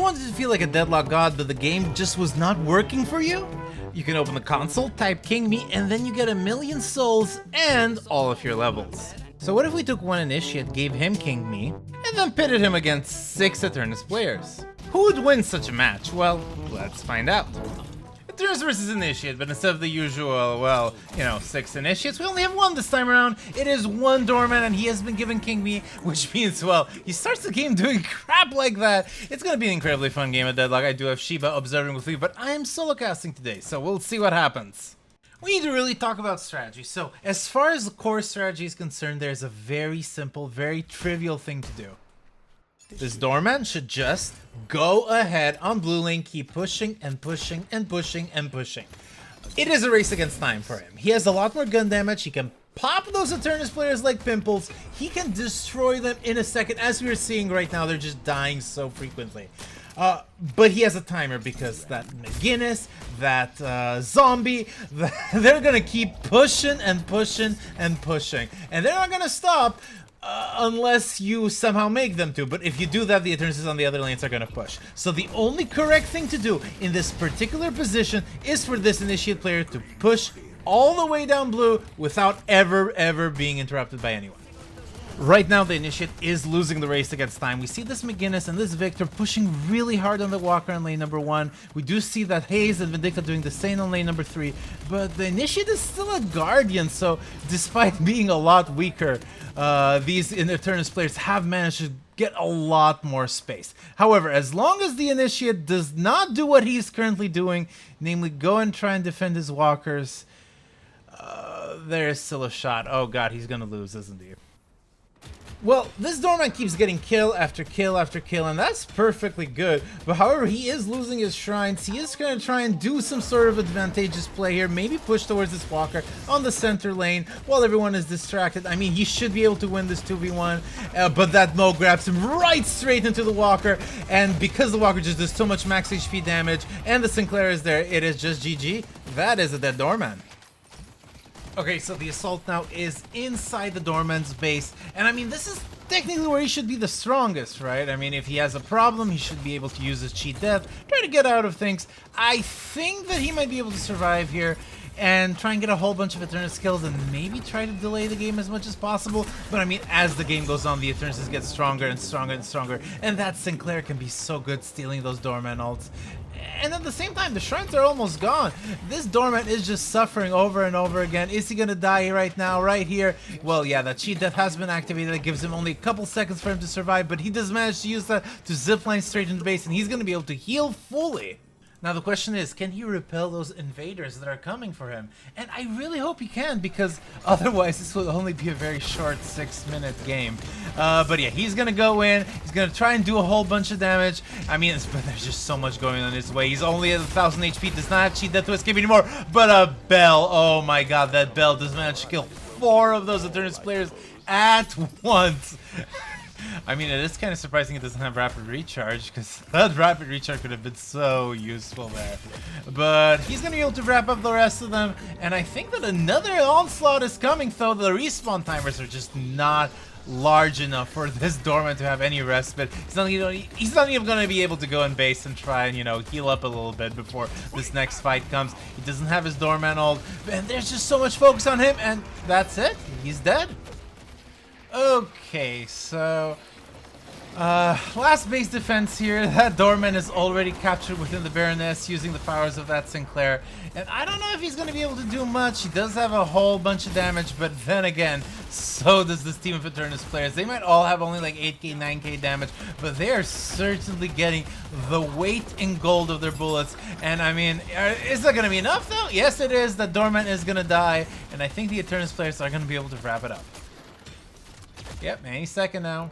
wanted to feel like a Deadlock god, but the game just was not working for you? You can open the console, type Kingme, and then you get 1,000,000 souls and all of your levels. So what if we took one initiate, gave him Kingme, and then pitted him against 6 Eternus players? Who would win such a match? Well, let's find out. Eternus versus Initiate, but instead of the usual, well, 6 Initiates, we only have 1 this time around. It is 1 Doorman, and he has been given Kingme, which means, well, he starts the game doing crap like that. It's gonna be an incredibly fun game at Deadlock. I do have Shiba observing with me, but I am solo casting today, so we'll see what happens. We need to really talk about strategy. So, as far as the core strategy is concerned, there's a very simple, very trivial thing to do. This Doorman should just go ahead on blue lane, keep pushing and pushing and pushing and pushing. It is a race against time for him. He has a lot more gun damage. He can pop those Eternus players like pimples. He can destroy them in a second. As we are seeing right now, they're just dying so frequently. But he has a timer because that McGinnis, that zombie, they're gonna keep pushing and pushing and pushing. And they're not gonna stop unless you somehow make them to. But if you do that, the Eternuses on the other lanes are gonna push. So the only correct thing to do in this particular position is for this Initiate player to push all the way down blue without ever being interrupted by anyone. Right now, the Initiate is losing the race against time. We see this McGinnis and this Victor pushing really hard on the Walker on lane number 1. We do see that Hayes and Vindicta doing the same on lane number 3. But the Initiate is still a Guardian, so despite being a lot weaker, these Eternus players have managed to get a lot more space. However, as long as the Initiate does not do what he's currently doing, namely go and try and defend his Walkers, there is still a shot. Oh god, he's gonna lose, isn't he? Well, this Doorman keeps getting kill after kill after kill, and that's perfectly good. But however, he is losing his shrines. He is going to try and do some sort of advantageous play here. Maybe push towards this Walker on the center lane while everyone is distracted. I mean, he should be able to win this 2v1, but that Mo grabs him right straight into the Walker. And because the Walker just does so much max HP damage and the Sinclair is there, it is just GG. That is a dead Doorman. Okay, so the assault now is inside the Doorman's base, and I mean, this is technically where he should be the strongest, right? I mean, if he has a problem, he should be able to use his cheat death, try to get out of things. I think that he might be able to survive here and try and get a whole bunch of Eternus kills and maybe try to delay the game as much as possible. But I mean, as the game goes on, the Eternuses get stronger and stronger and stronger, and that Sinclair can be so good stealing those Doorman ults. And at the same time, the shrines are almost gone. This Doorman is just suffering over and over again. Is he gonna die right now, right here? Well, yeah, that cheat death has been activated. That gives him only a couple seconds for him to survive, but he does manage to use that to zipline straight into base, and he's gonna be able to heal fully. Now the question is, can he repel those invaders that are coming for him? And I really hope he can, because otherwise this will only be a very short 6-minute game. But yeah, he's gonna go in, he's gonna try and do a whole bunch of damage. I mean, but there's just so much going on his way. He's only at 1,000 HP, does not have cheat death to escape anymore, but a Bell, oh my god, that Bell does manage to kill 4 of those Eternus players at once. I mean, it is kind of surprising it doesn't have rapid recharge, because that rapid recharge could have been so useful there. But he's going to be able to wrap up the rest of them, and I think that another onslaught is coming, though the respawn timers are just not large enough for this Doorman to have any respite. He's not even going to be able to go in base and try and, heal up a little bit before this next fight comes. He doesn't have his Doorman ult, and there's just so much focus on him, and that's it. He's dead. Okay, so last base defense here. That Doorman is already captured within the Baroness using the powers of that Sinclair, and I don't know if he's going to be able to do much. He does have a whole bunch of damage, but then again, so does this team of Eternus players. They might all have only like 8k, 9k damage, but they are certainly getting the weight in gold of their bullets. And I mean, is that going to be enough though? Yes, it is. That Doorman is going to die, and I think the Eternus players are going to be able to wrap it up. Yep, any second now.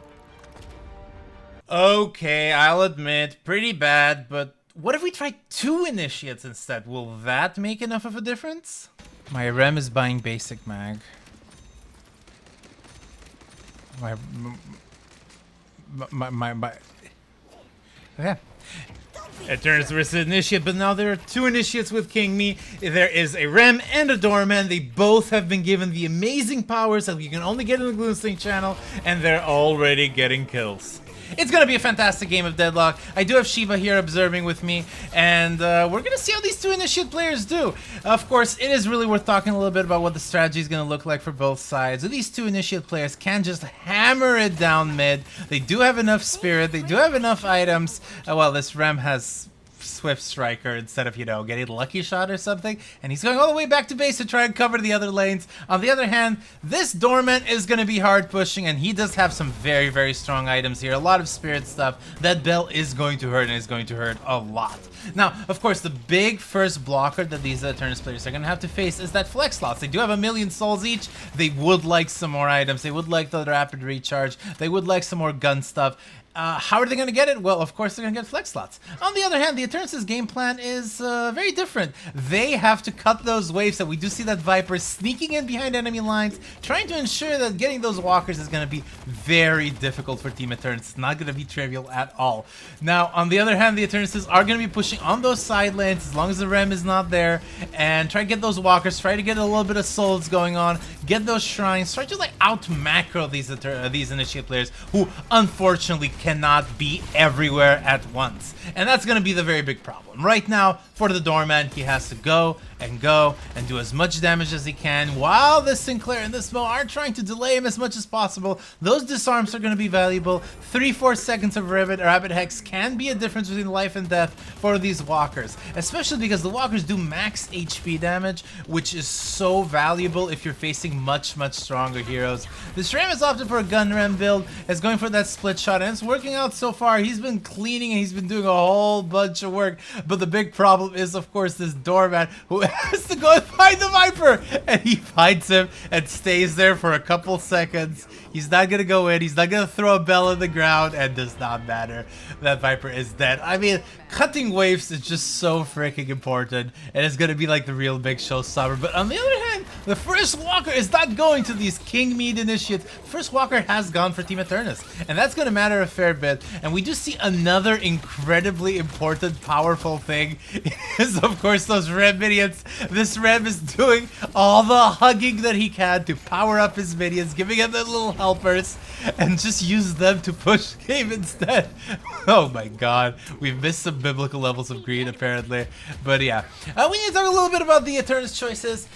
Okay, I'll admit, pretty bad, but what if we try 2 initiates instead? Will that make enough of a difference? My Rem is buying basic mag. Yeah. Eternus versus Initiate, but now there are 2 Initiates with Kingme. There is a Rem and a Doorman. They both have been given the amazing powers that you can only get in the Glutensnake channel, and they're already getting kills. It's gonna be a fantastic game of Deadlock. I do have Shiba here observing with me, and we're gonna see how these two initiate players do. Of course, it is really worth talking a little bit about what the strategy is gonna look like for both sides. So these two initiate players can just hammer it down mid. They do have enough spirit, they do have enough items. Well, this Rem has Swift Striker instead of, you know, getting Lucky Shot or something, and he's going all the way back to base to try and cover the other lanes. On the other hand, this Dormant is going to be hard pushing, and he does have some very, very strong items here, a lot of spirit stuff. That bell is going to hurt, and is going to hurt a lot. Now, of course, the big first blocker that these Eternus players are going to have to face is that flex slots. They do have 1,000,000 souls each. They would like some more items. They would like the rapid recharge. They would like some more gun stuff. How are they going to get it? Well, of course, they're going to get flex slots. On the other hand, the Eternus' game plan is very different. They have to cut those waves, and we do see that Viper sneaking in behind enemy lines, trying to ensure that getting those walkers is going to be very difficult for Team Eternus. It's not going to be trivial at all. Now, on the other hand, the Eternuses are going to be pushing on those side lanes as long as the Rem is not there, and try to get those walkers, try to get a little bit of souls going on, get those shrines, try to like out macro these initiate players who unfortunately cannot be everywhere at once. And that's going to be the very big problem. Right now, for the Doorman, he has to go and do as much damage as he can, while this Sinclair and this Mo are trying to delay him as much as possible. Those disarms are going to be valuable. 3-4 seconds of Rapid Hex can be a difference between life and death for these walkers, especially because the walkers do max HP damage, which is so valuable if you're facing much stronger heroes. This Ram has opted for a gun Ram build, is going for that split shot, and it's working out so far. He's been cleaning and he's been doing a whole bunch of work, but the big problem is, of course, this Doorman who has to go and find the Viper, and he finds him and stays there for a couple seconds. He's not gonna go in, he's not gonna throw a bell in the ground, and does not matter. That Viper is dead. I mean, cutting waves is just so freaking important, and it's gonna be like the real big showstopper. But on the other hand, the first walker is not going to these Kingme initiates. First walker has gone for Team Eternus, and that's gonna matter a fair bit. And we do see another incredibly important, powerful thing is, of course, those Rem minions. This Rem is doing all the hugging that he can to power up his minions, giving him the little helpers, and just use them to push game instead. Oh my god, we've missed some biblical levels of greed apparently. But yeah, we need to talk a little bit about the Eternus choices.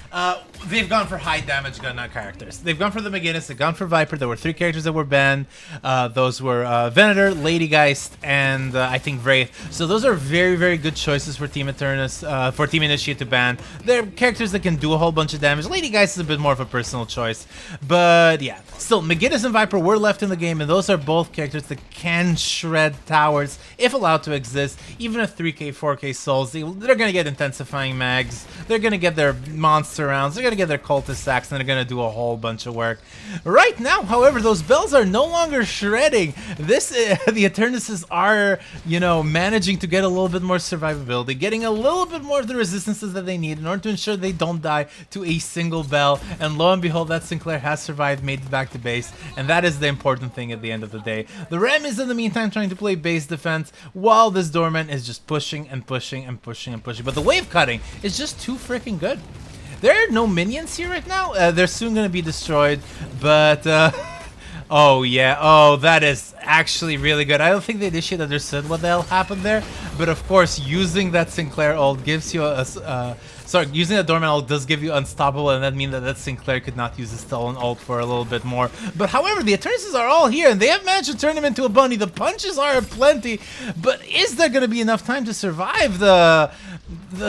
They've gone for high damage gun characters. They've gone for the McGinnis, they've gone for Viper. There were 3 characters that were banned. Those were Venator, Ladygeist, and I think Wraith. So those are very, very good choices for Team Eternus, for Team Initiate to ban. They're characters that can do a whole bunch of damage. Ladygeist is a bit more of a personal choice. But yeah, still, McGinnis and Viper were left in the game, and those are both characters that can shred towers if allowed to exist. Even at 3k, 4k souls, they're going to get intensifying mags, they're going to get their monster rounds, they're going to get their cultist sacks, and they're going to do a whole bunch of work. Right now, however, those bells are no longer shredding. This the Eternuses are, you know, managing to get a little bit more survivability, getting a little bit more of the resistances that they need in order to ensure they don't die to a single bell. And lo and behold, that Sinclair has survived, made it back to base, and that is the important thing at the end of the day. The Ram is in the meantime trying to play base defense, while this Doorman is just pushing and pushing and pushing and pushing. But the wave cutting is just too freaking good. There are no minions here right now. They're soon going to be destroyed, but oh yeah, oh, that is actually really good. I don't think the initiate understood what the hell happened there, but of course, using that Sinclair ult gives you a using the Dormant ult does give you unstoppable, and that means that Sinclair could not use the stolen ult for a little bit more. But however, the Eternuses are all here, and they have managed to turn him into a bunny. The punches are plenty, but is there going to be enough time to survive? The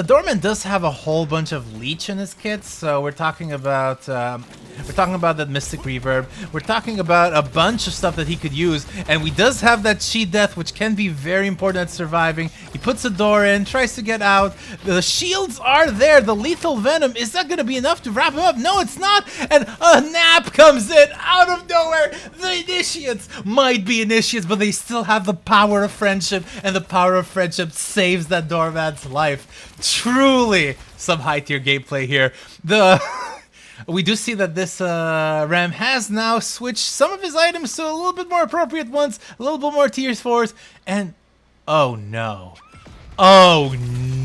Dormant does have a whole bunch of leech in his kit, so we're talking about that Mystic Reverb. We're talking about a bunch of stuff that he could use, and he does have that Sheet Death, which can be very important at surviving. He puts a door in, tries to get out. The shields are there. The lethal venom, is that going to be enough to wrap him up? No, it's not. And a nap comes in out of nowhere. The initiates might be initiates, but they still have the power of friendship, and the power of friendship saves that Doorman's life. Truly some high tier gameplay here. We do see that this Ram has now switched some of his items to a little bit more appropriate ones, a little bit more tier 4s, and oh no. Oh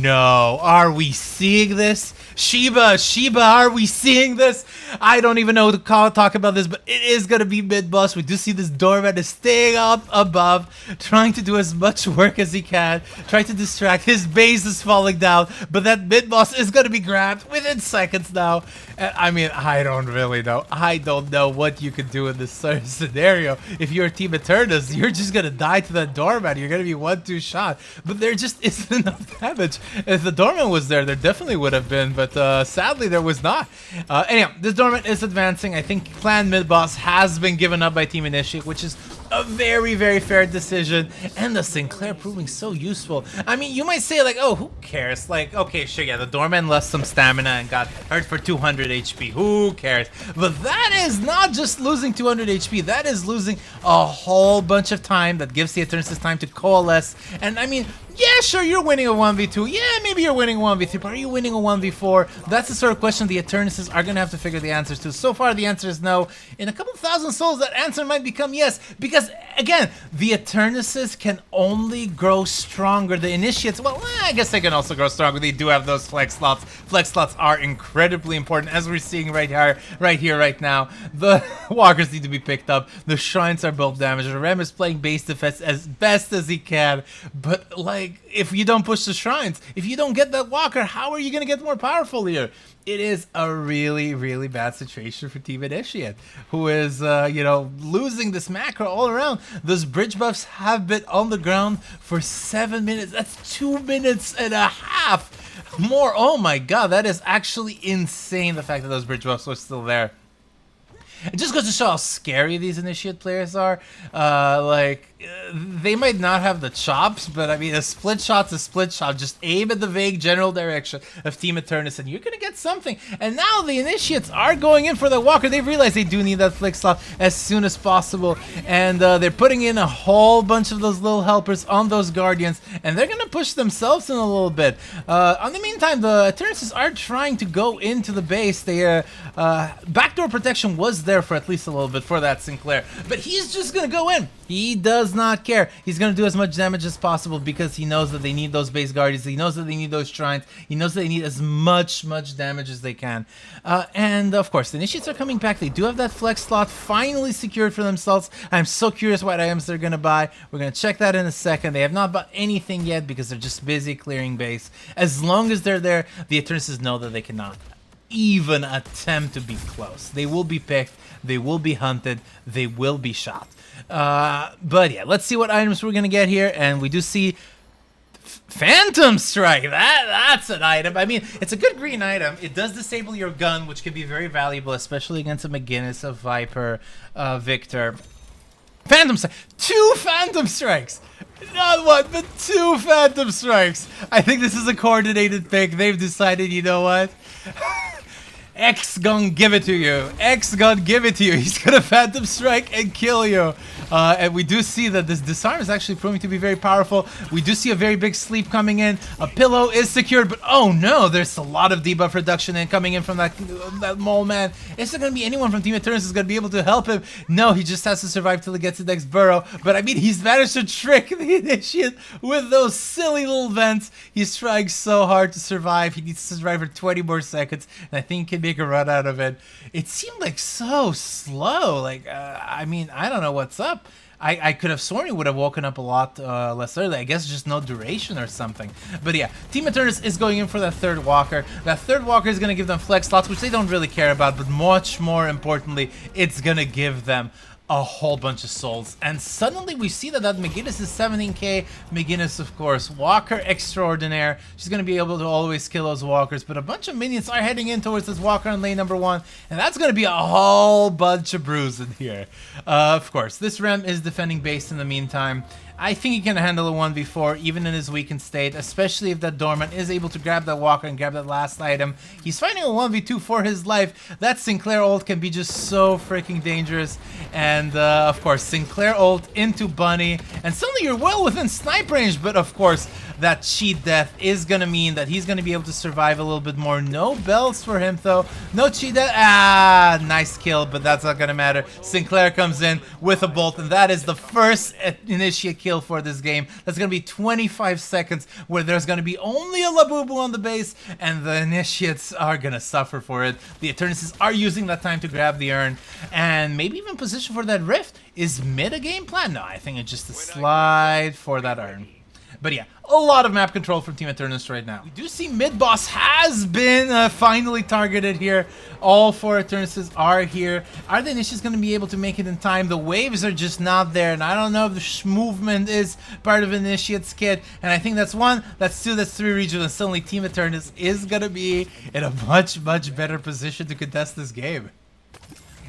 no, are we seeing this? Shiba, are we seeing this? I don't even know how to talk about this, but it is gonna be mid-boss. We do see this doorman is staying up above, trying to do as much work as he can, trying to distract. His base is falling down, but that mid-boss is gonna be grabbed within seconds now. And I mean, I don't really know. I don't know what you could do in this sort of scenario. If you're Team Eternus, you're just gonna die to that doorman. You're gonna be 1-2 shot, but there just isn't enough damage. If the doorman was there definitely would have been, but sadly there was not. Anyhow, this doorman is advancing. I think clan mid-boss has been given up by Team Initiate, which is a very, very fair decision, and the Sinclair proving so useful. I mean, you might say like, oh, who cares? Like, okay, sure, yeah, the doorman lost some stamina and got hurt for 200 HP. Who cares? But that is not just losing 200 HP. That is losing a whole bunch of time that gives the Eternus time to coalesce. And I mean, yeah, sure, you're winning a 1v2. Yeah, maybe you're winning a 1v3, but are you winning a 1v4? That's the sort of question the Eternuses are going to have to figure the answers to. So far, the answer is no. In a couple thousand souls, that answer might become yes. Because, again, the Eternuses can only grow stronger. The Initiates, well, I guess they can also grow stronger. They do have those flex slots. Flex slots are incredibly important, as we're seeing right here, right now. The walkers need to be picked up. The shrines are both damaged. Rem is playing base defense as best as he can. But, like, if you don't push the shrines, if you don't get that walker, how are you going to get more powerful here? It is a really, really bad situation for Team Initiate, who is, you know, losing this macro all around. Those bridge buffs have been on the ground for 7 minutes. That's 2 minutes and a half more. Oh my god, that is actually insane, the fact that those bridge buffs were still there. It just goes to show how scary these Initiate players are. They might not have the chops, but I mean, a split shot's a split shot. Just aim at the vague general direction of Team Eternus, and you're gonna get something. And now the Initiates are going in for the walker. They realize they do need that flick slot as soon as possible, and they're putting in a whole bunch of those little helpers on those guardians, and they're gonna push themselves in a little bit. On the meantime, the Eternuses are trying to go into the base. They backdoor protection was there for at least a little bit for that Sinclair, but he's just gonna go in. He does not care. He's going to do as much damage as possible because he knows that they need those base guardians. He knows that they need those shrines. He knows that they need as much damage as they can. And of course, the Initiates are coming back. They do have that flex slot finally secured for themselves. I'm so curious what items they're going to buy. We're going to check that in a second. They have not bought anything yet because they're just busy clearing base. As long as they're there, the Eternuses know that they cannot even attempt to be close. They will be picked. They will be hunted. They will be shot. But yeah, let's see what items we're gonna get here, and we do see Phantom Strike. That's an item. I mean, it's a good green item. It does disable your gun, which can be very valuable, especially against a McGinnis, a Viper, Victor. Phantom Strike. 2 Phantom Strikes. Not one, but 2 Phantom Strikes. I think this is a coordinated pick. They've decided, you know what? X gonna give it to you. X gonna give it to you. He's gonna Phantom Strike and kill you. And we do see that this disarm is actually proving to be very powerful. We do see a very big sleep coming in. A pillow is secured, but oh no, there's a lot of debuff reduction and coming in from that mole man. Is there gonna be anyone from Team Eternus who's gonna be able to help him? No, he just has to survive till he gets the next burrow. But I mean, he's managed to trick the Initiate with those silly little vents. He's trying so hard to survive. He needs to survive for 20 more seconds, and I think he can make a run out of it. It seemed like so slow. Like, I mean, I don't know what's up. I could have sworn he would have woken up a lot less early. I guess just no duration or something. But yeah, Team Eternus is going in for that third walker. That third walker is going to give them flex slots, which they don't really care about, but much more importantly, it's going to give them a whole bunch of souls. And suddenly we see that McGinnis is 17k. McGinnis, of course, walker extraordinaire. She's going to be able to always kill those walkers, but a bunch of minions are heading in towards this walker on lane number 1, and that's going to be a whole bunch of brews in here. Of course, this Rem is defending base in the meantime. I think he can handle a 1v4 even in his weakened state, especially if that Dormant is able to grab that walker and grab that last item. He's fighting a 1v2 for his life. That Sinclair ult can be just so freaking dangerous. And of course, Sinclair ult into Bunny, and suddenly you're well within snipe range, but of course, that cheat death is gonna mean that he's gonna be able to survive a little bit more. No bells for him though. No cheat death. Ah, nice kill, but that's not gonna matter. Sinclair comes in with a bolt, and that is the first Initiate kill kill for this game. That's gonna be 25 seconds where there's gonna be only a Labubu on the base, and the initiates are gonna suffer for it. The Eternuses are using that time to grab the urn, and maybe even position for that rift. Is mid a game plan? No, I think it's just a slide for that urn. But yeah, a lot of map control from Team Eternus right now. We do see mid-boss has been finally targeted here. All 4 Eternuses are here. Are the initiates going to be able to make it in time? The waves are just not there, and I don't know if the movement is part of Initiate's kit. And I think that's 1, that's 2, that's 3 regions, and suddenly Team Eternus is going to be in a much, much better position to contest this game.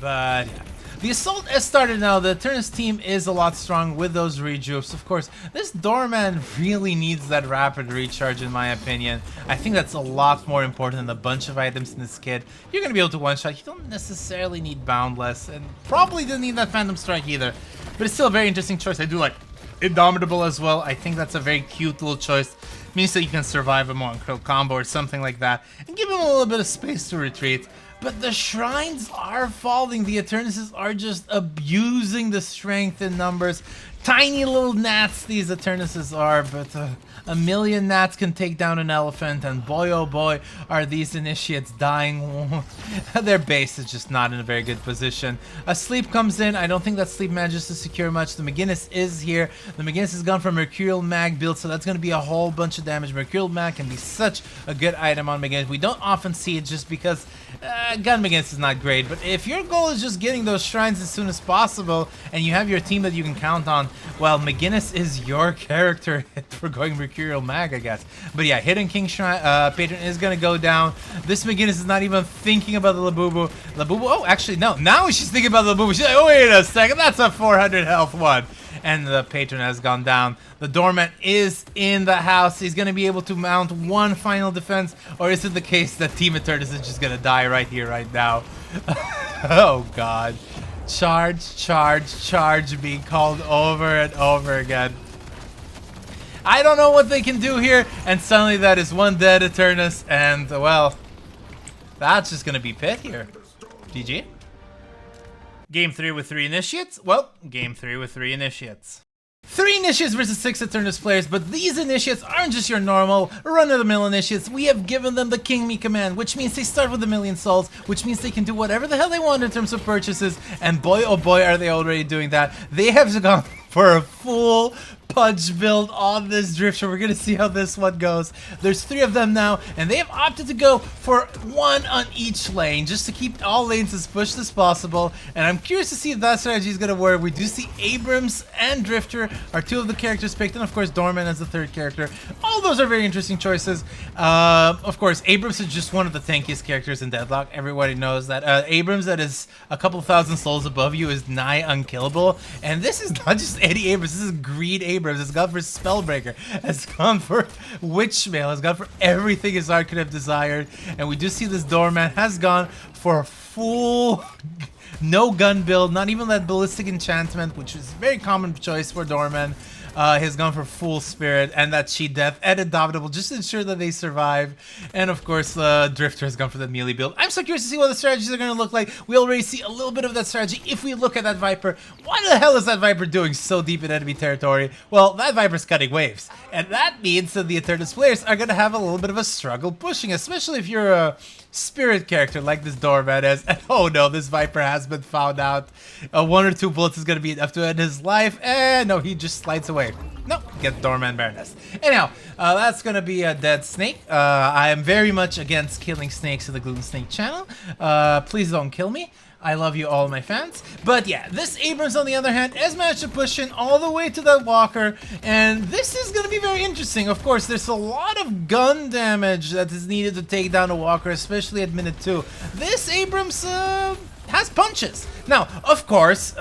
But yeah. The assault has started now. The Eternus team is a lot strong with those rejuves. Of course, this doorman really needs that rapid recharge in my opinion. I think that's a lot more important than a bunch of items in this kit. You're going to be able to one-shot. You don't necessarily need Boundless, and probably didn't need that Phantom Strike either. But it's still a very interesting choice. I do like Indomitable as well. I think that's a very cute little choice. Means that you can survive a Monkril combo or something like that, and give him a little bit of space to retreat. But the shrines are falling. The Eternuses are just abusing the strength in numbers. Tiny little gnats these Eternuses are, but a million gnats can take down an elephant, and boy oh boy are these initiates dying. Their base is just not in a very good position. A sleep comes in. I don't think that sleep manages to secure much. The McGinnis is here. The McGinnis has gone for Mercurial Mag build, so that's going to be a whole bunch of damage. Mercurial Mag can be such a good item on McGinnis. We don't often see it just because Gun McGinnis is not great, but if your goal is just getting those shrines as soon as possible and you have your team that you can count on, well, McGinnis is your character for going Mercurial Mag, I guess. But yeah, Hidden King Shrine Patron is going to go down. This McGinnis is not even thinking about the Labubu. Labubu, oh, actually, no. Now she's thinking about the Labubu. She's like, oh, wait a second, that's a 400 health one. And the Patron has gone down. The Doorman is in the house. He's going to be able to mount one final defense. Or is it the case that Team Eternus is just going to die right here, right now? Oh, God. Charge, charge, charge being called over and over again. I don't know what they can do here. And suddenly that is one dead Eternus. And, well, that's just going to be Pit here. GG. Game 3 with 3 initiates? Well, game 3 with 3 initiates. 3 initiates versus 6 Eternus players, but these initiates aren't just your normal run-of-the-mill initiates. We have given them the Kingme command, which means they start with 1,000,000 souls, which means they can do whatever the hell they want in terms of purchases, and boy oh boy are they already doing that. They have gone for a full punch build on this drifter. We're gonna see how this one goes. There's 3 of them now, and they have opted to go for 1 on each lane just to keep all lanes as pushed as possible. And I'm curious to see if that strategy is gonna work. We do see Abrams and Drifter are 2 of the characters picked, and of course Doorman as the 3rd character. All those are very interesting choices. Of course, Abrams is just one of the tankiest characters in Deadlock. Everybody knows that. Abrams that is a couple thousand souls above you is nigh unkillable. And this is not just any Abrams, this is Greed Abrams. It's gone for Spellbreaker. It's gone for Witchmail. It's gone for everything his art could have desired. And we do see this Doorman has gone for full no gun build, not even that ballistic enchantment, which is a very common choice for Doorman. He's gone for full spirit and that cheat death and Indomitable just to ensure that they survive. And of course, Drifter has gone for the melee build. I'm so curious to see what the strategies are going to look like. We already see a little bit of that strategy. If we look at that Viper, what the hell is that Viper doing so deep in enemy territory? Well, that Viper's cutting waves. And that means that the Eternus players are going to have a little bit of a struggle pushing, especially if you're a spirit character like this Doorman is. And oh no, this Viper has been found out. 1 or 2 bullets is going to be enough to end his life. And no, he just slides away. No, get Doorman Baroness. Anyhow, that's gonna be a dead snake. I am very much against killing snakes in the Glutensnake channel. Please don't kill me. I love you all my fans. But yeah, this Abrams on the other hand has managed to push in all the way to that walker, and this is gonna be very interesting. Of course, there's a lot of gun damage that is needed to take down a walker, especially at minute 2. This Abrams has punches. Now, of course,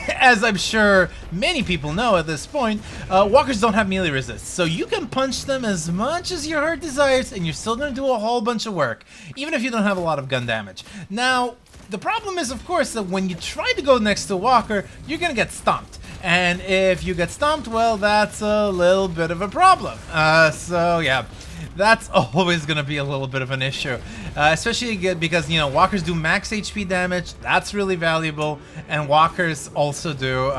as I'm sure many people know at this point, walkers don't have melee resist, so you can punch them as much as your heart desires and you're still going to do a whole bunch of work, even if you don't have a lot of gun damage. Now, the problem is, of course, that when you try to go next to a walker, you're going to get stomped. And if you get stomped, well, that's a little bit of a problem. So, yeah. That's always going to be a little bit of an issue, especially because, you know, walkers do max HP damage. That's really valuable, and walkers also do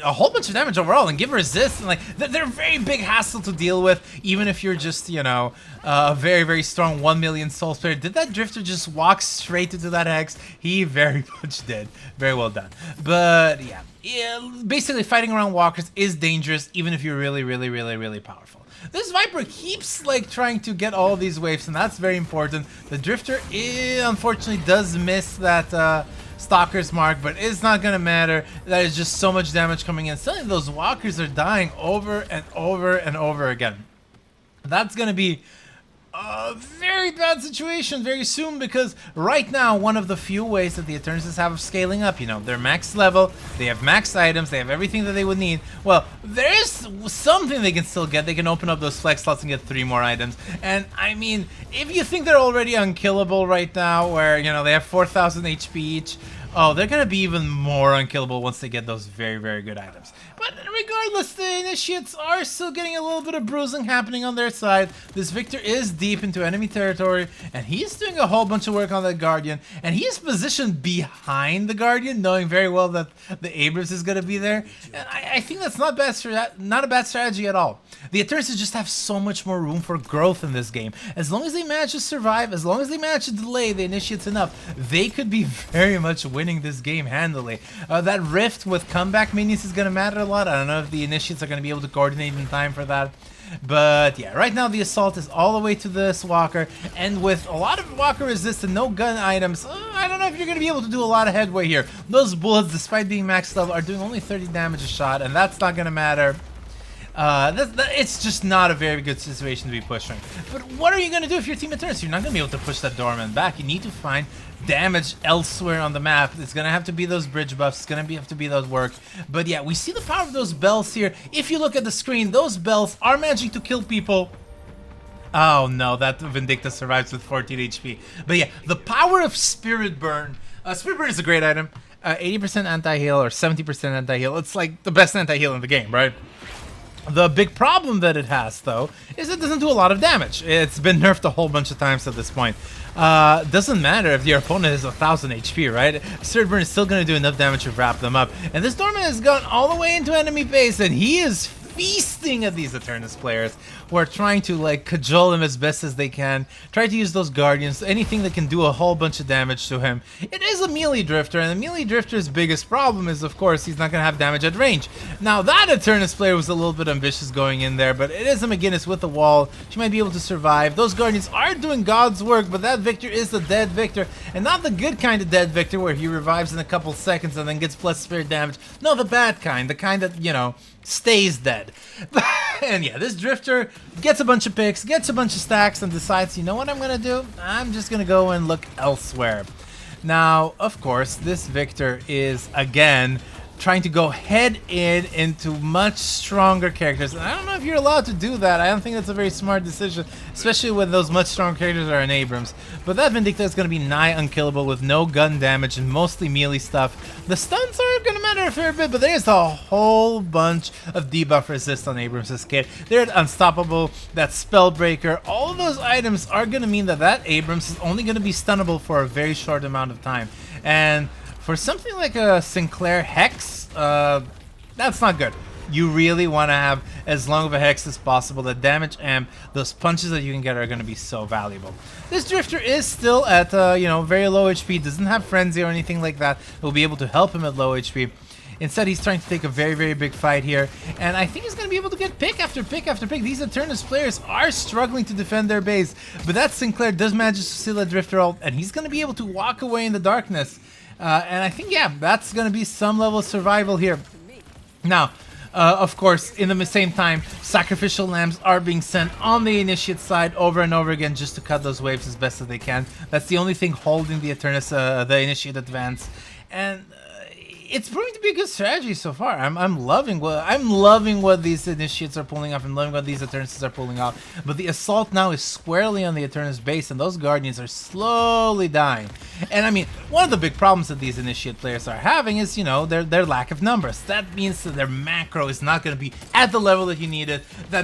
a whole bunch of damage overall and give resist, and like they're a very big hassle to deal with, even if you're just, you know, a very, very strong 1 million souls player. Did that Drifter just walk straight into that Hex? He very much did. Very well done. But yeah, basically fighting around walkers is dangerous, even if you're really, really, really, really powerful. This Viper keeps like trying to get all these waves, and that's very important. The Drifter unfortunately does miss that Stalker's mark, but it's not gonna matter. That is just so much damage coming in. Suddenly those walkers are dying over and over and over again. That's gonna be a very bad situation very soon, because right now one of the few ways that the Eternuses have of scaling up, you know, they're max level, they have max items, they have everything that they would need. Well, there's something they can still get. They can open up those flex slots and get 3 more items. And I mean, if you think they're already unkillable right now, where, you know, they have 4,000 HP each, oh, they're gonna be even more unkillable once they get those very, very good items. But regardless, the Initiates are still getting a little bit of bruising happening on their side. This Victor is deep into enemy territory, and he's doing a whole bunch of work on the Guardian, and he is positioned behind the Guardian, knowing very well that the Abrams is gonna be there. And I think that's not a bad strategy at all. The Eternus just have so much more room for growth in this game. As long as they manage to survive, as long as they manage to delay the Initiates enough, they could be very much winning this game handily. That rift with comeback minions is going to matter a lot. I don't know if the Initiates are going to be able to coordinate in time for that. But yeah, right now the assault is all the way to this walker, and with a lot of walker resist and no gun items, I don't know if you're going to be able to do a lot of headway here. Those bullets, despite being max level, are doing only 30 damage a shot, and that's not going to matter. It's just not a very good situation to be pushing. But what are you going to do if your team Eternus? You're not going to be able to push that doorman back. You need to find damage elsewhere on the map. It's going to have to be those bridge buffs. It's going to have to be those work. But yeah, we see the power of those bells here. If you look at the screen, those bells are managing to kill people. Oh no, that Vindicta survives with 14 HP. But yeah, the power of Spirit Burn. Spirit Burn is a great item. 80% anti-heal or 70% anti-heal. It's like the best anti-heal in the game, right? The big problem that it has, though, is it doesn't do a lot of damage. It's been nerfed a whole bunch of times at this point. Doesn't matter if your opponent is 1,000 HP, right? Spirit Burn is still going to do enough damage to wrap them up. And this Dorman has gone all the way into enemy base, and he is feasting at these Eternus players who are trying to like cajole him as best as they can, try to use those Guardians, anything that can do a whole bunch of damage to him. It is a melee Drifter, and the melee Drifter's biggest problem is, of course, he's not going to have damage at range. Now, that Eternus player was a little bit ambitious going in there, but it is a McGinnis with the wall. She might be able to survive. Those Guardians are doing God's work, but that Victor is the dead Victor, and not the good kind of dead Victor where he revives in a couple seconds and then gets plus spirit damage. No, the bad kind, the kind that, you know, stays dead. And yeah, this Drifter gets a bunch of picks, gets a bunch of stacks, and decides, you know what I'm gonna do? I'm just gonna go and look elsewhere. Now, of course, this Victor is, again, trying to go head into much stronger characters. And I don't know if you're allowed to do that. I don't think that's a very smart decision, especially when those much stronger characters are in Abrams. But that Vindicta is going to be nigh unkillable with no gun damage and mostly melee stuff. The stuns are going to matter a fair bit, but there's a whole bunch of debuff resist on Abrams' kit. They're unstoppable, that Spellbreaker. All of those items are going to mean that that Abrams is only going to be stunnable for a very short amount of time. And for something like a Sinclair Hex, that's not good. You really want to have as long of a Hex as possible. The damage amp, those punches that you can get are going to be so valuable. This Drifter is still at, you know, very low HP, doesn't have Frenzy or anything like that. Will be able to help him at low HP. Instead, he's trying to take a very, very big fight here, and I think he's going to be able to get pick after pick after pick. These Eternus players are struggling to defend their base, but that Sinclair does manage to steal a Drifter ult, and he's going to be able to walk away in the darkness. And I think, yeah, that's going to be some level of survival here. Now, of course, in the same time, sacrificial lambs are being sent on the Initiate side over and over again just to cut those waves as best as they can. That's the only thing holding the Eternus, the Initiate advance. And it's proving to be a good strategy so far. I'm loving what these Initiates are pulling off and loving what these Eternuses are pulling off. But the assault now is squarely on the Eternus base, and those Guardians are slowly dying. And I mean, one of the big problems that these Initiate players are having is, you know, their lack of numbers. That means that their macro is not going to be at the level that you need it. I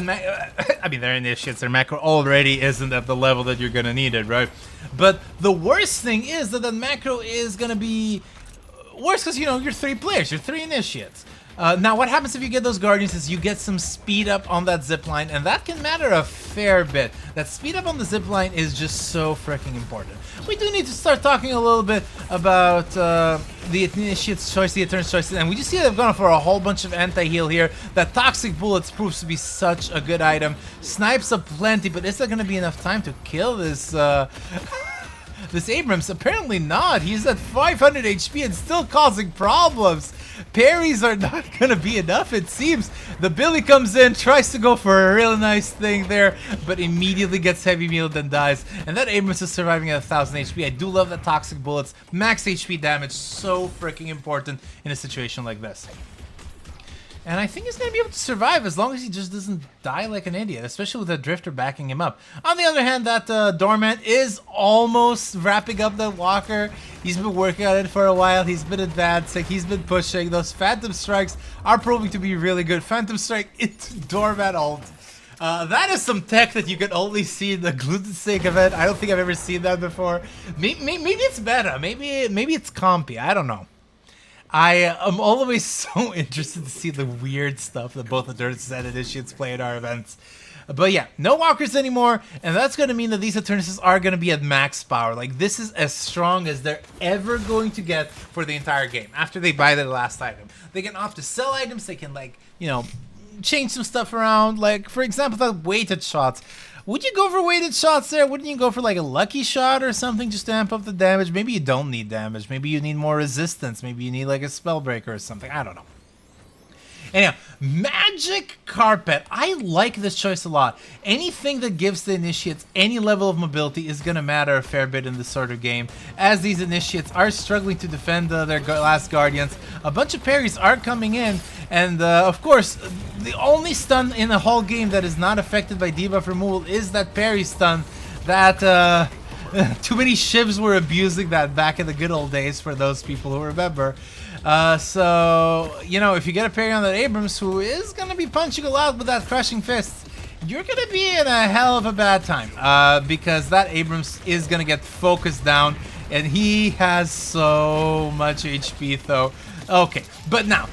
mean, their Initiates, their macro already isn't at the level that you're going to need it, right? But the worst thing is that the macro is going to be worse because, you know, you're 3 players, you're 3 Initiates. Now, what happens if you get those Guardians is you get some speed up on that zipline, and that can matter a fair bit. That speed up on the zipline is just so freaking important. We do need to start talking a little bit about the Initiate's choice, the Eternus choices, and we just see they've gone for a whole bunch of anti-heal here. That Toxic Bullets proves to be such a good item. Snipes up plenty, but is there going to be enough time to kill this... this Abrams? Apparently not. He's at 500 HP and still causing problems. Parries are not gonna be enough, it seems. The Billy comes in, tries to go for a really nice thing there, but immediately gets heavy mealed and dies. And that Abrams is surviving at 1000 HP. I do love the Toxic Bullets. Max HP damage, so freaking important in a situation like this. And I think he's going to be able to survive as long as he just doesn't die like an idiot, especially with the Drifter backing him up. On the other hand, that Dormant is almost wrapping up the Walker. He's been working on it for a while. He's been advancing. He's been pushing. Those Phantom Strikes are proving to be really good. Phantom Strike into Dormant ult. That is some tech that you can only see in the Glutensnake event. I don't think I've ever seen that before. Maybe it's meta. Maybe it's compy. I don't know. I am always so interested to see the weird stuff that both Eternus and Initiates play at our events. But yeah, no Walkers anymore, and that's going to mean that these Eternuses are going to be at max power. Like, this is as strong as they're ever going to get for the entire game after they buy their last item. They can opt to sell items, they can, like, you know, change some stuff around. Like, for example, the weighted shots. Would you go for weighted shots there? Wouldn't you go for like a lucky shot or something just to amp up the damage? Maybe you don't need damage. Maybe you need more resistance. Maybe you need like a Spellbreaker or something. I don't know. Anyhow, Magic Carpet. I like this choice a lot. Anything that gives the Initiates any level of mobility is going to matter a fair bit in this sort of game, as these Initiates are struggling to defend their last Guardians. A bunch of parries are coming in, and of course, the only stun in the whole game that is not affected by debuff removal is that parry stun that too many Shivs were abusing that back in the good old days, for those people who remember. So, you know, if you get a parry on that Abrams, who is going to be punching a lot with that Crushing Fist, you're going to be in a hell of a bad time, because that Abrams is going to get focused down, and he has so much HP, though. Okay, but now,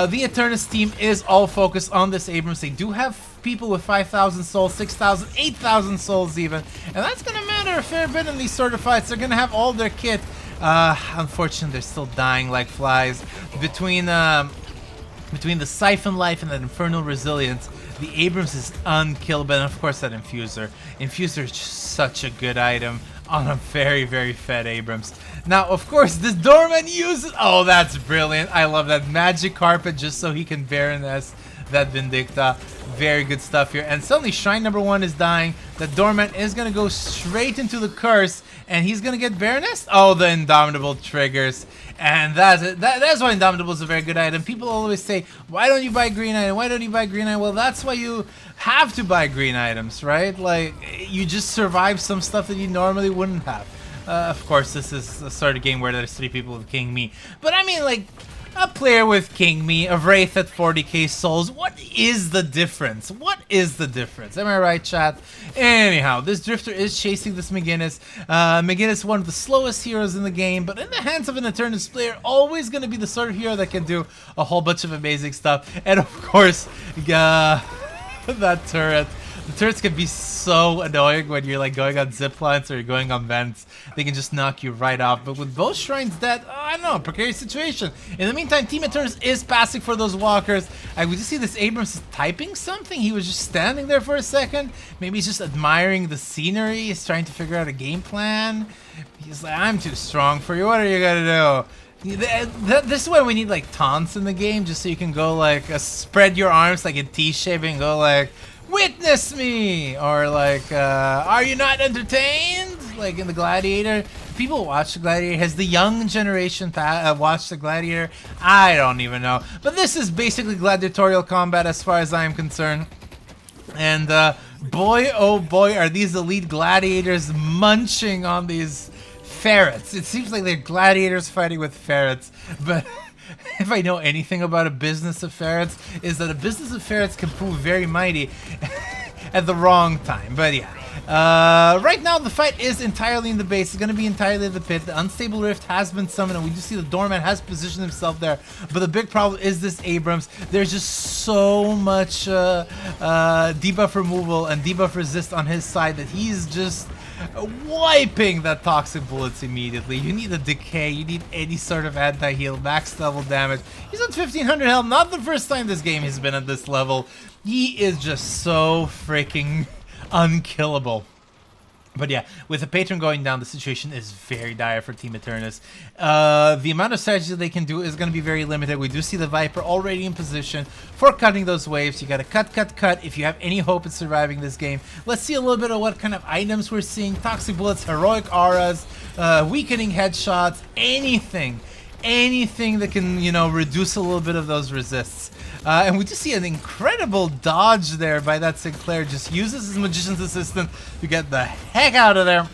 the Eternus team is all focused on this Abrams. They do have people with 5,000 souls, 6,000, 8,000 souls even, and that's going to matter a fair bit in these sort of fights. They're going to have all their kit. Unfortunately, they're still dying like flies. Between the Siphon Life and that Infernal Resilience, the Abrams is unkillable, and of course that Infuser. Infuser is just such a good item on a very, very fed Abrams. Now, of course, this Dormant uses... Oh, that's brilliant. I love that. Magic Carpet just so he can Baroness that Vindicta. Very good stuff here. And suddenly Shrine number 1 is dying. The Dormant is going to go straight into the Curse, and he's going to get Baroness. Oh, the Indomitable triggers. And that's it. That's why Indomitable is a very good item. People always say, why don't you buy green item? Why don't you buy green item? Well, that's why you have to buy green items, right? Like, you just survive some stuff that you normally wouldn't have. Of course, this is a sort of game where there's 3 people with Kingme. But I mean, like, a player with Kingme, a Wraith at 40k souls. What is the difference? What is the difference? Am I right, chat? Anyhow, this Drifter is chasing this McGinnis. McGinnis, one of the slowest heroes in the game, but in the hands of an Eternus player, always going to be the sort of hero that can do a whole bunch of amazing stuff. And of course, that turret. The turrets can be so annoying when you're like going on zip lines or you're going on vents. They can just knock you right off. But with both shrines dead, I don't know, precarious situation. In the meantime, Team Eternus is passing for those walkers. I would just see this Abrams is typing something. He was just standing there for a second. Maybe he's just admiring the scenery. He's trying to figure out a game plan. He's like, I'm too strong for you. What are you gonna do? This is why we need like taunts in the game, just so you can go like spread your arms like in T-shape and go like, witness me, or like are you not entertained, like in the Gladiator. People watch the Gladiator. Has the young generation watched the Gladiator? I don't even know, but this is basically gladiatorial combat as far as I am concerned. And boy, oh boy, are these elite gladiators munching on these ferrets. It seems like they're gladiators fighting with ferrets, but if I know anything about a business of ferrets, is that a business of ferrets can prove very mighty at the wrong time. But yeah, Right now, the fight is entirely in the base. It's going to be entirely in the pit. The Unstable Rift has been summoned, and we do see the Doorman has positioned himself there. But the big problem is this Abrams. There's just so much debuff removal and debuff resist on his side that he's just wiping that toxic bullets immediately. You need a decay, you need any sort of anti-heal, max level damage. He's on 1500 health, not the first time this game has been at this level. He is just so freaking unkillable. But yeah, with the patron going down, the situation is very dire for Team Eternus. The amount of strategy they can do is going to be very limited. We do see the Viper already in position for cutting those waves. You got to cut if you have any hope in surviving this game. Let's see a little bit of what kind of items we're seeing. Toxic bullets, heroic auras, weakening headshots, anything that can, you know, reduce a little bit of those resists. And we just see an incredible dodge there by that Sinclair. Just uses his Magician's Assistant to get the heck out of there.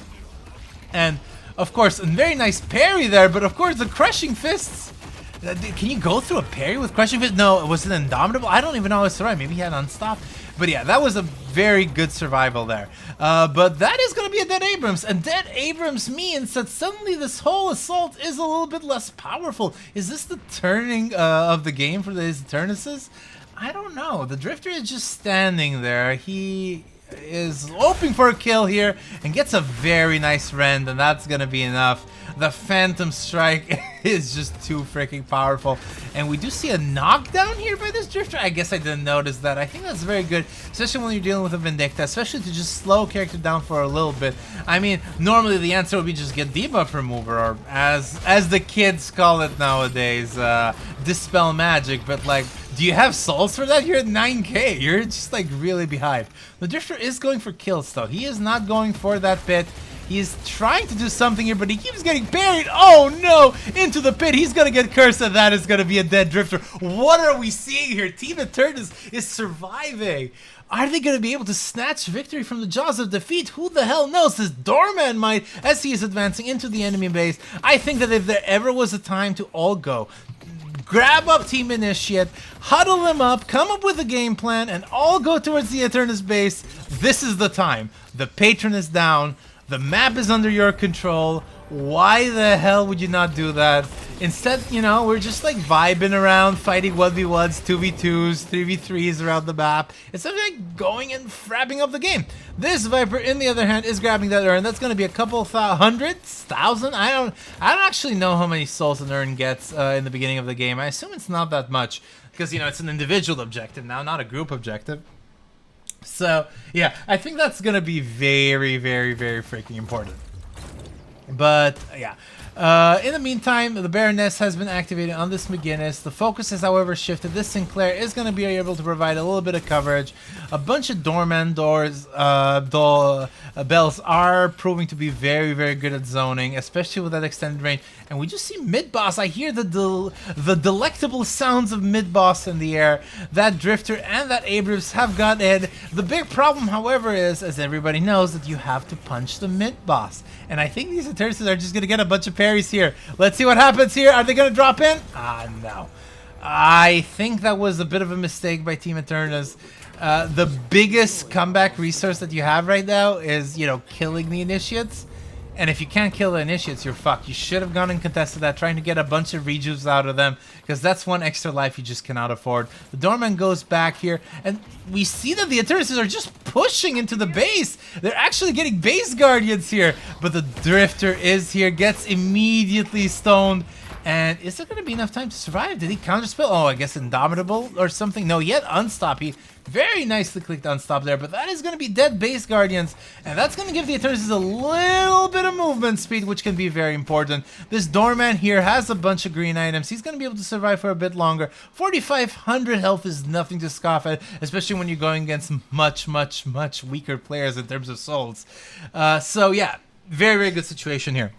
And, of course, a very nice parry there. But, of course, the Crushing Fists. Can you go through a parry with Crushing Fists? No, was it Indomitable? I don't even know how to survive. Maybe he had Unstop. But yeah, that was a very good survival there. But that is going to be a dead Abrams. And dead Abrams means that suddenly this whole assault is a little bit less powerful. Is this the turning of the game for these Eternuses? I don't know. The Drifter is just standing there. He is hoping for a kill here and gets a very nice rend, and that's going to be enough. The Phantom Strike is just too freaking powerful. And we do see a knockdown here by this Drifter. I guess I didn't notice that. I think that's very good, especially when you're dealing with a Vindicta, especially to just slow a character down for a little bit. I mean, normally the answer would be just get debuff remover, or as the kids call it nowadays, dispel magic. But like, do you have souls for that? You're at 9k. You're just like really behind. The Drifter is going for kills though. He is not going for that pit. He is trying to do something here, but he keeps getting parried. Oh no! Into the pit. He's gonna get cursed, and that is gonna be a dead Drifter. What are we seeing here? Team Eternus is surviving. Are they gonna be able to snatch victory from the jaws of defeat? Who the hell knows? This Doorman might, as he is advancing into the enemy base. I think that if there ever was a time to all go, grab up Team Initiate, huddle them up, come up with a game plan, and all go towards the Eternus base, this is the time. The patron is down. The map is under your control. Why the hell would you not do that? Instead, you know, we're just like vibing around, fighting 1v1s, 2v2s, 3v3s around the map. Instead of like going and frapping up the game. This Viper, in the other hand, is grabbing that urn. That's going to be a couple hundreds, thousand. I don't actually know how many souls an urn gets in the beginning of the game. I assume it's not that much because, you know, it's an individual objective now, not a group objective. So, yeah, I think that's going to be very, very, very freaking important. But, yeah. In the meantime, the Baroness has been activated on this McGinnis. The focus has, however, shifted. This Sinclair is going to be able to provide a little bit of coverage. A bunch of Doorman bells are proving to be very, very good at zoning, especially with that extended range. And we just see mid-boss. I hear the delectable sounds of mid-boss in the air. That Drifter and that Abrams have got in. The big problem, however, is, as everybody knows, that you have to punch the mid-boss. And I think these Eternuses are just going to get a bunch of parries here. Let's see what happens here. Are they going to drop in? No. I think that was a bit of a mistake by Team Eternus. The biggest comeback resource that you have right now is, you know, killing the Initiates. And if you can't kill the Initiates, you're fucked. You should have gone and contested that, trying to get a bunch of rejuves out of them, because that's one extra life you just cannot afford. The Doorman goes back here, and we see that the Eternuses are just pushing into the base. They're actually getting base guardians here, but the Drifter is here, gets immediately stoned. And is there going to be enough time to survive? Did he counterspell? Oh, I guess Indomitable or something. No, yet Unstop. He very nicely clicked Unstop there, but that is going to be dead base guardians, and that's going to give the Eternuses a little bit of movement speed, which can be very important. This Doorman here has a bunch of green items. He's going to be able to survive for a bit longer. 4,500 health is nothing to scoff at, especially when you're going against much, much, much weaker players in terms of souls. So yeah, very, very good situation here.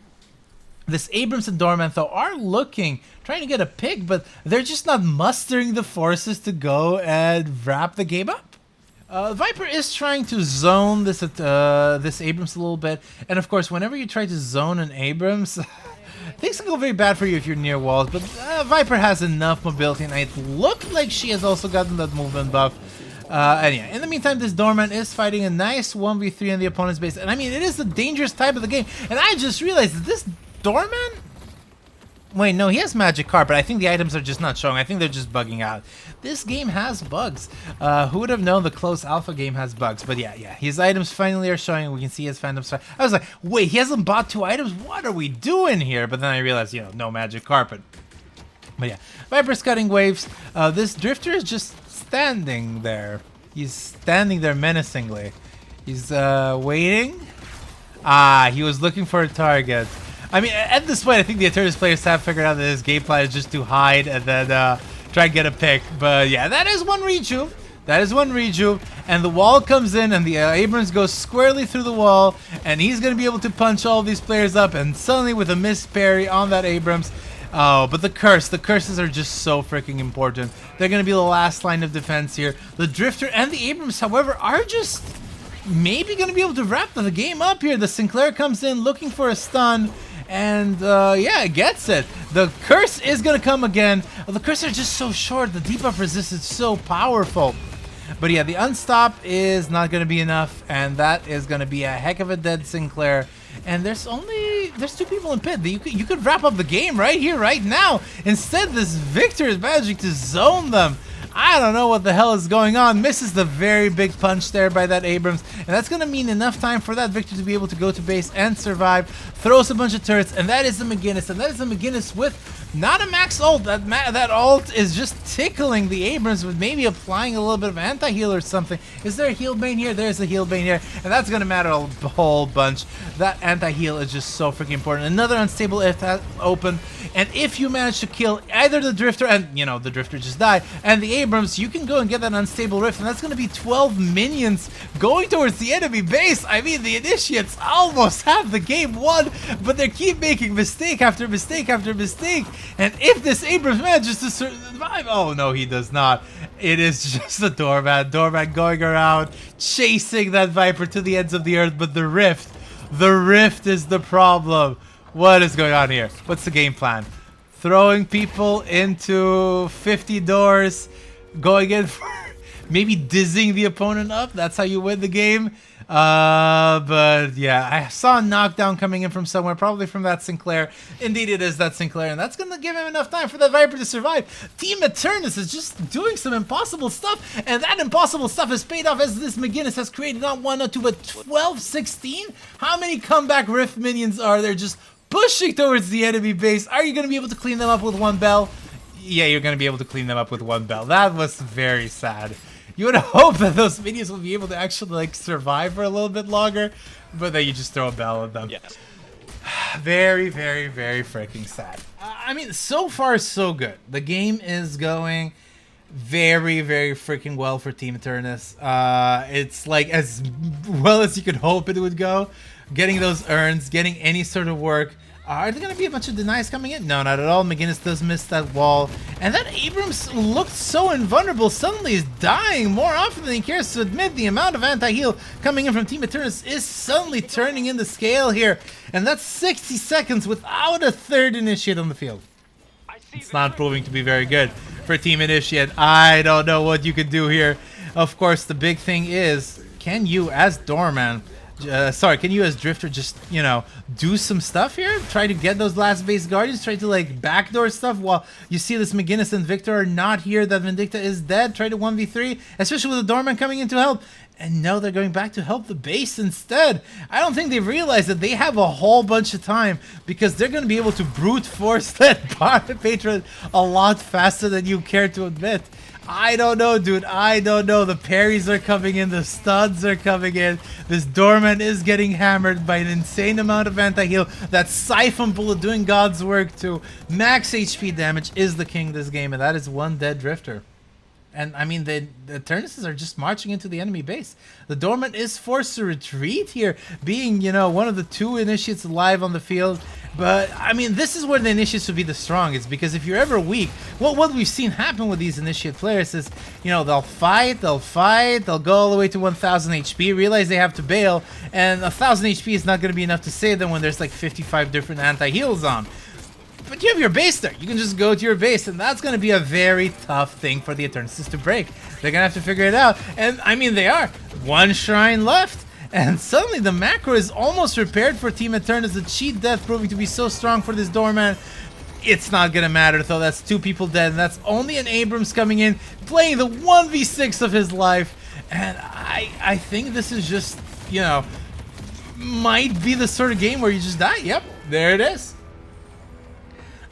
This Abrams and Doorman, though, are trying to get a pick, but they're just not mustering the forces to go and wrap the game up. Viper is trying to zone this Abrams a little bit, and of course, whenever you try to zone an Abrams, things can go very bad for you if you're near walls, but Viper has enough mobility, and it looked like she has also gotten that movement buff. And yeah, in the meantime, this Doorman is fighting a nice 1v3 in the opponent's base. And I mean, it is a dangerous type of the game. And I just realized that this Doorman... Wait, no, he has magic card, but I think the items are just not showing. I think they're just bugging out. This game has bugs. Who would have known the close alpha game has bugs? But yeah, his items finally are showing. We can see his Phantom Strike. I was like, wait, he hasn't bought 2 items? What are we doing here? But then I realized, you know, no magic carpet. But yeah, Viper's cutting waves. This Drifter is just standing there. He's standing there menacingly. He's waiting. Ah, he was looking for a target. I mean, at this point, I think the Eternus players have figured out that his game plan is just to hide and then try and get a pick. But yeah, that is one rejuve. That is one rejuve. And the wall comes in and the Abrams goes squarely through the wall. And he's going to be able to punch all these players up. And suddenly with a missed parry on that Abrams. Oh, but the curses are just so freaking important. They're going to be the last line of defense here. The Drifter and the Abrams, however, are just maybe going to be able to wrap the game up here. The Sinclair comes in looking for a stun. And yeah, it gets it. The curse is gonna come again. The curse are just so short. The debuff resist is so powerful. But yeah, the unstop is not gonna be enough, and that is gonna be a heck of a dead Sinclair. And there's 2 people in pit. You could wrap up the game right here, right now. Instead, this Victor is managing to zone them. I don't know what the hell is going on. Misses the very big punch there by that Abrams. And that's going to mean enough time for that Victor to be able to go to base and survive. Throws a bunch of turrets. And that is the McGinnis. And that is the McGinnis with not a max ult. That ult is just tickling the Abrams with maybe applying a little bit of anti-heal or something. Is there a heal bane here? There's a heal bane here. And that's going to matter a whole bunch. That anti-heal is just so freaking important. Another unstable if open. And if you manage to kill either the Drifter, and you know, the Drifter just died, and the Abrams, you can go and get that unstable rift, and that's going to be 12 minions going towards the enemy base. I mean, the Initiates almost have the game won, but they keep making mistake after mistake after mistake. And if this Abrams manages to survive, oh no, he does not. It is just a Doorman going around, chasing that Viper to the ends of the earth, but the rift is the problem. What is going on here? What's the game plan? Throwing people into 50 doors, going in for maybe dizzying the opponent up. That's how you win the game. But yeah, I saw a knockdown coming in from somewhere, probably from that Sinclair. Indeed, it is that Sinclair, and that's going to give him enough time for that Viper to survive. Team Eternus is just doing some impossible stuff, and that impossible stuff has paid off as this McGinnis has created not 1, not 2, but 12, 16? How many comeback Rift minions are there just pushing towards the enemy base? Are you going to be able to clean them up with 1 bell? Yeah, you're going to be able to clean them up with 1 bell. That was very sad. You would hope that those minions will be able to actually like survive for a little bit longer, but then you just throw a bell at them. Yeah. Very, very, very freaking sad. I mean, so far so good. The game is going very, very freaking well for Team Eternus. It's like as well as you could hope it would go. Getting those urns, getting any sort of work. Are there going to be a bunch of denies coming in? No, not at all. McGinnis does miss that wall. And that Abrams looked so invulnerable. Suddenly he's dying more often than he cares to admit. The amount of anti-heal coming in from Team Eternus is suddenly turning in the scale here. And that's 60 seconds without a third Initiate on the field. It's not proving to be very good for Team Initiate. I don't know what you could do here. Of course, the big thing is, can you as Doorman... can you as Drifter just, you know, do some stuff here? Try to get those last base guardians, try to like backdoor stuff while you see this McGinnis and Victor are not here, that Vindicta is dead. Try to 1v3, especially with the Doorman coming in to help. And now they're going back to help the base instead. I don't think they realize that they have a whole bunch of time, because they're going to be able to brute force that Patron a lot faster than you care to admit. I don't know, dude. I don't know. The parries are coming in. The stuns are coming in. This Doorman is getting hammered by an insane amount of anti-heal. That Siphon Bullet doing God's work too. Max HP damage is the king this game, and that is 1 dead Drifter. And I mean, the Eternuses are just marching into the enemy base. The Doorman is forced to retreat here, being, you know, one of the 2 Initiates alive on the field. But I mean, this is where the Initiates would be the strongest, because if you're ever weak, what we've seen happen with these Initiate players is, you know, they'll fight, they'll go all the way to 1000 HP, realize they have to bail, and 1000 HP is not going to be enough to save them when there's like 55 different anti-heals on. But you have your base there. You can just go to your base, and that's going to be a very tough thing for the Eternuses to break. They're going to have to figure it out. And, I mean, they are. One shrine left. And suddenly the macro is almost repaired for Team Eternus. The cheat death proving to be so strong for this doorman. It's not going to matter, though. That's 2 people dead. And that's only an Abrams coming in, playing the 1v6 of his life. And I think this is just, you know, might be the sort of game where you just die. Yep, there it is.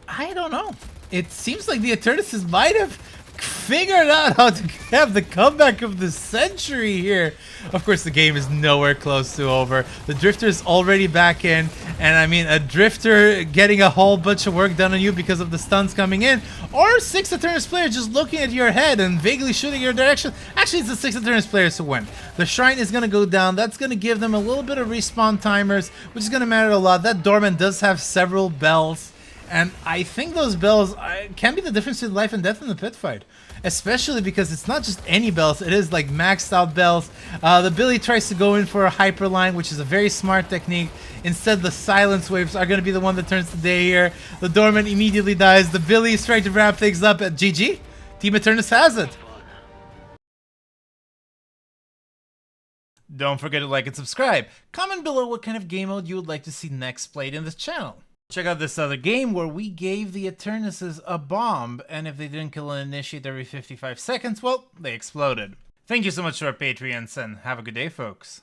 I don't know. It seems like the Eternuses might have figured out how to have the comeback of the century here. Of course, the game is nowhere close to over. The Drifter is already back in, and I mean, a Drifter getting a whole bunch of work done on you because of the stuns coming in, or 6 Eternus players just looking at your head and vaguely shooting your direction. Actually, it's the 6 Eternus players who win. The Shrine is going to go down. That's going to give them a little bit of respawn timers, which is going to matter a lot. That Doorman does have several bells. And I think those bells can be the difference between life and death in the pit fight. Especially because it's not just any bells, it is like maxed out bells. The Billy tries to go in for a hyperline, which is a very smart technique. Instead, the silence waves are going to be the one that turns the day here. The Doorman immediately dies. The Billy is trying to wrap things up at GG. Team Eternus has it. Don't forget to like and subscribe. Comment below what kind of game mode you would like to see next played in this channel. Check out this other game where we gave the Eternuses a bomb, and if they didn't kill an initiate every 55 seconds, well, they exploded. Thank you so much to our Patreons, and have a good day, folks.